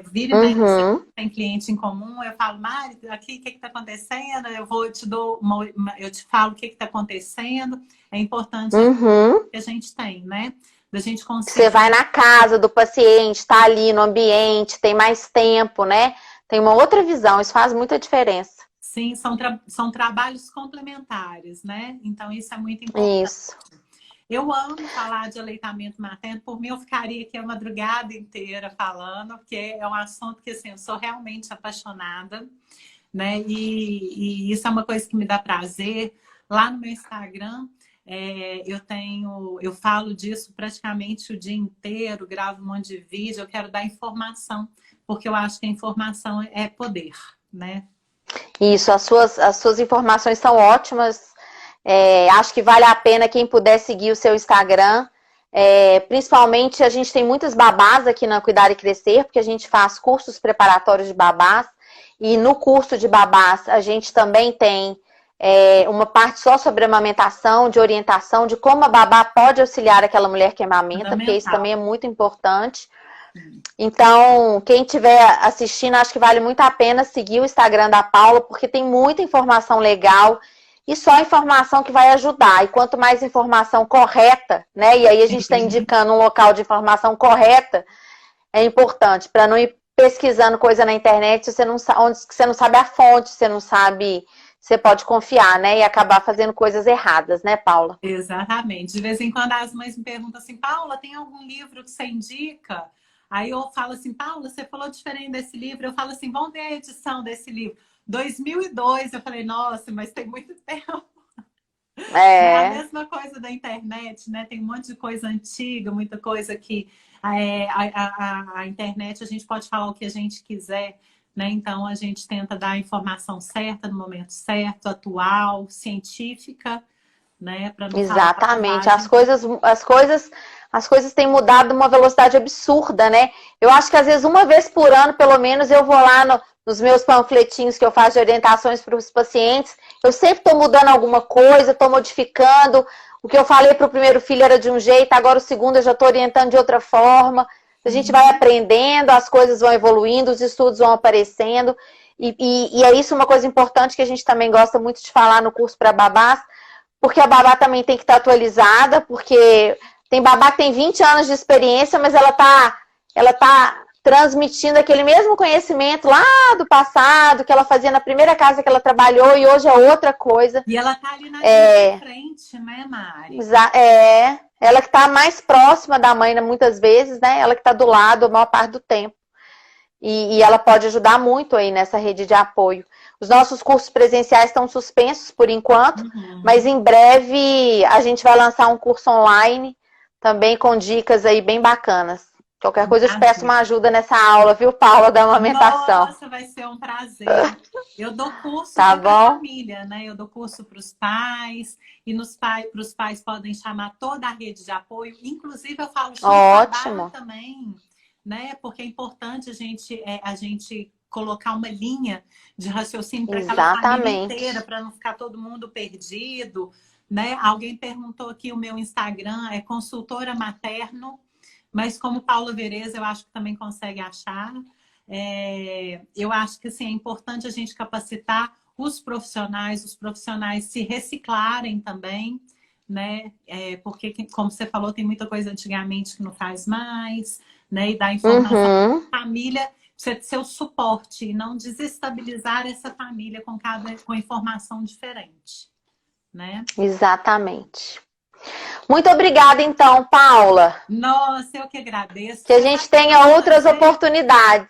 Vira e mexe, tem cliente em comum, eu falo, Mari, aqui o que está acontecendo? Eu te falo o que está acontecendo. É importante que a gente tem, né? Da gente conseguir... Você vai na casa do paciente, está ali no ambiente, tem mais tempo, né? Tem uma outra visão, isso faz muita diferença. Sim, são trabalhos complementares, né? Então isso é muito importante. Isso. Eu amo falar de aleitamento materno. Por mim, eu ficaria aqui a madrugada inteira falando, porque é um assunto que assim, eu sou realmente apaixonada, né? E isso é uma coisa que me dá prazer. Lá no meu Instagram, eu falo disso praticamente o dia inteiro, gravo um monte de vídeo, eu quero dar informação, porque eu acho que a informação é poder, né? Isso, as suas informações são ótimas. Acho que vale a pena quem puder seguir o seu Instagram. Principalmente, a gente tem muitas babás aqui na Cuidar e Crescer, porque a gente faz cursos preparatórios de babás. E no curso de babás, a gente também tem uma parte só sobre amamentação, de orientação, de como a babá pode auxiliar aquela mulher que amamenta, porque isso também é muito importante. Então, quem estiver assistindo, acho que vale muito a pena seguir o Instagram da Paula, porque tem muita informação legal e só informação que vai ajudar. E quanto mais informação correta, né? E aí a gente está indicando um local de informação correta, é importante, para não ir pesquisando coisa na internet onde você não sabe a fonte, você não sabe, você pode confiar, né? E acabar fazendo coisas erradas, né, Paula? Exatamente. De vez em quando as mães me perguntam assim, Paula, tem algum livro que você indica? Aí eu falo assim, Paula, você falou diferente desse livro. Eu falo assim, vamos ver a edição desse livro. 2002, eu falei, nossa, mas tem muito tempo. É a mesma coisa da internet, né? Tem um monte de coisa antiga, muita coisa que a internet, a gente pode falar o que a gente quiser, né? Então, a gente tenta dar a informação certa, no momento certo, atual, científica, né? Pra não Exatamente. As coisas têm mudado uma velocidade absurda, né? Eu acho que às vezes uma vez por ano, pelo menos, eu vou lá nos meus panfletinhos que eu faço de orientações para os pacientes. Eu sempre estou mudando alguma coisa, estou modificando. O que eu falei para o primeiro filho era de um jeito, agora o segundo eu já estou orientando de outra forma. A gente vai aprendendo, as coisas vão evoluindo, os estudos vão aparecendo. E é isso uma coisa importante que a gente também gosta muito de falar no curso para babás, porque a babá também tem que estar atualizada, porque tem babá que tem 20 anos de experiência, mas ela tá transmitindo aquele mesmo conhecimento lá do passado, que ela fazia na primeira casa que ela trabalhou, e hoje é outra coisa. E ela tá ali na linha de frente, né, Mari? Ela que tá mais próxima da mãe, muitas vezes, né? Ela que tá do lado a maior parte do tempo. E ela pode ajudar muito aí nessa rede de apoio. Os nossos cursos presenciais estão suspensos por enquanto, mas em breve a gente vai lançar um curso online também com dicas aí bem bacanas. Qualquer coisa eu te peço uma ajuda nessa aula, viu, Paula, da amamentação. Nossa, vai ser um prazer. Eu dou curso para a família, né? Eu dou curso para os pais, e para os pais podem chamar toda a rede de apoio. Inclusive, eu falo ótimo também, né? Porque é importante a gente colocar uma linha de raciocínio para aquela família inteira, para não ficar todo mundo perdido, né? Alguém perguntou aqui, o meu Instagram é consultora materno, mas como Paula Vereza, eu acho que também consegue achar. Eu acho que assim, é importante a gente capacitar os profissionais se reciclarem também, né? Porque, como você falou, tem muita coisa antigamente que não faz mais, né? E dar informação para a família, precisa ser o suporte e não desestabilizar essa família com informação diferente, né? Exatamente. Muito obrigada, então, Paula. Nossa, eu que agradeço. Que a gente tenha outras oportunidades.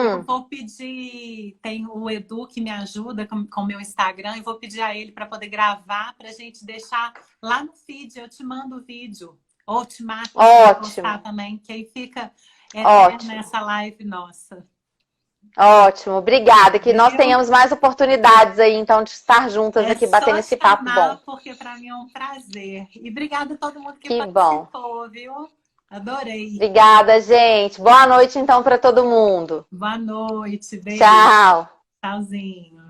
Eu Hum. vou pedir, tem o Edu que me ajuda com o meu Instagram, e vou pedir a ele para poder gravar, para a gente deixar lá no feed. Eu te mando o vídeo, ou te marco para você postar Ótimo, também, que aí fica eterna ótimo, essa live nossa. ótimo. Obrigada. Que nós Viu? tenhamos mais oportunidades aí, então, de estar juntas É aqui batendo só esse papo bom. chamar, porque para mim é um prazer. E obrigada a todo mundo que Que bom. participou, viu? Adorei. Obrigada, gente. Boa noite, então, para todo mundo. Boa noite, beijo, Tchau. tchauzinho.